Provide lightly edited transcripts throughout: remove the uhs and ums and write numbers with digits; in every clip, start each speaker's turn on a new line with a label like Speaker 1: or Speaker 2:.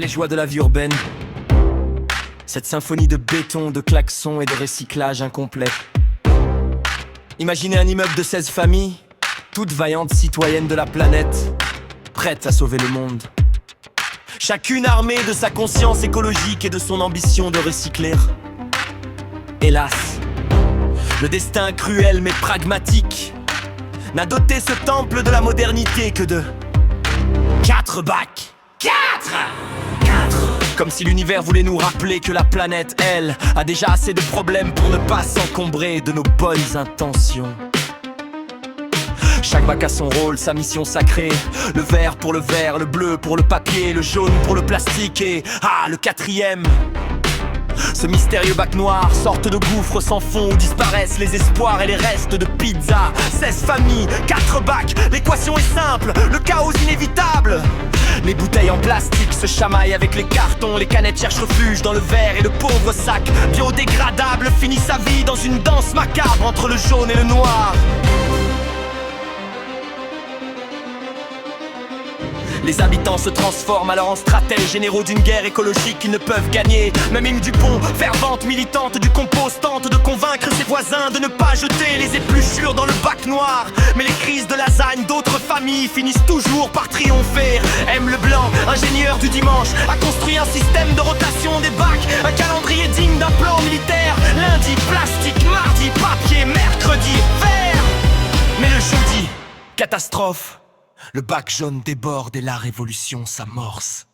Speaker 1: les joies de la vie urbaine. Cette symphonie de béton, de klaxons et de recyclage incomplet. Imaginez un immeuble de 16 familles, toutes vaillantes citoyennes de la planète, prêtes à sauver le monde. Chacune armée de sa conscience écologique et de son ambition de recycler. Hélas, le destin cruel mais pragmatique n'a doté ce temple de la modernité que de 4 bacs. 4 Comme si l'univers voulait nous rappeler que la planète, elle, a déjà assez de problèmes pour ne pas s'encombrer de nos bonnes intentions. Chaque bac a son rôle, sa mission sacrée. Le vert pour le verre, le bleu pour le papier, le jaune pour le plastique et, le 4e. Ce mystérieux bac noir, sorte de gouffre sans fond où disparaissent les espoirs et les restes de pizza. 16 familles, 4 bacs, l'équation est simple, le chaos inévitable. Les bouteilles en plastique se chamaillent avec les cartons, les canettes cherchent refuge dans le verre et le pauvre sac biodégradable finit sa vie dans une danse macabre entre le jaune et le noir. Les habitants se transforment alors en stratèges généraux d'une guerre écologique qu'ils ne peuvent gagner. Même Mime Dupont, fervente militante du compost, tente de convaincre ses voisins de ne pas jeter les épluchures dans le bac noir. Mais les crises de lasagne d'autres familles finissent toujours par triompher. M. Leblanc, ingénieur du dimanche, a construit un système de rotation des bacs, un calendrier digne d'un plan militaire. Lundi, plastique, mardi, papier, mercredi, verre. Mais le jeudi, catastrophe. Le bac jaune déborde et la révolution s'amorce.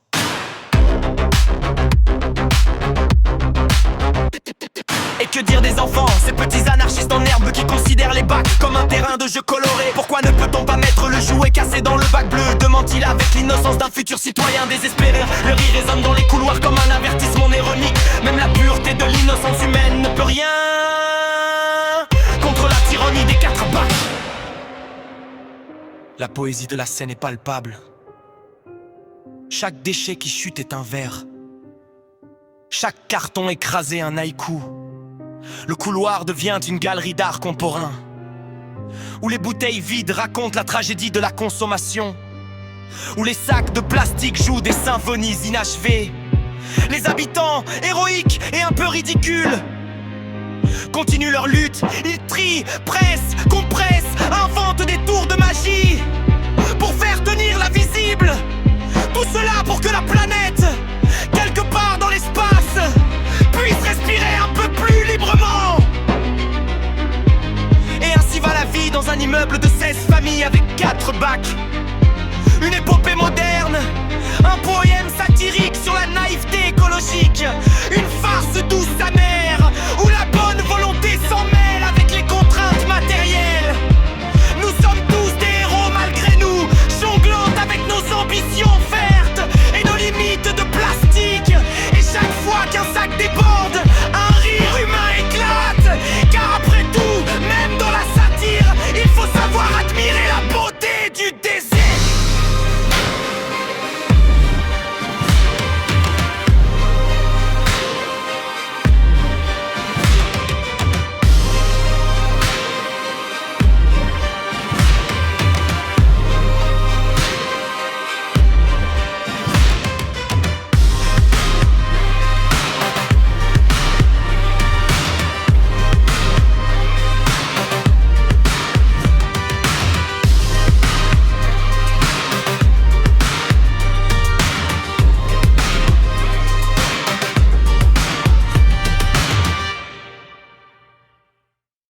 Speaker 1: Et que dire des enfants, ces petits anarchistes en herbe qui considèrent les bacs comme un terrain de jeu coloré? Pourquoi ne peut-on pas mettre le jouet cassé dans le bac bleu? Demande-t-il avec l'innocence d'un futur citoyen désespéré. Le rire résonne dans les couloirs comme un avertissement ironique. Même la pureté de l'innocence humaine ne peut rien contre la tyrannie des 4 bacs. La poésie de la scène est palpable. Chaque déchet qui chute est un vers. Chaque carton écrasé un haïku. Le couloir devient une galerie d'art contemporain, où les bouteilles vides racontent la tragédie de la consommation, où les sacs de plastique jouent des symphonies inachevées. Les habitants, héroïques et un peu ridicules, continuent leur lutte. Ils trient, pressent, compressent, inventent des tours de magie pour faire tenir l'invisible. Tout cela pour que la planète, quelque part dans l'espace, puisse respirer un peu plus librement. Et ainsi va la vie dans un immeuble de 16 familles avec 4 bacs. Une épopée moderne, un poème satirique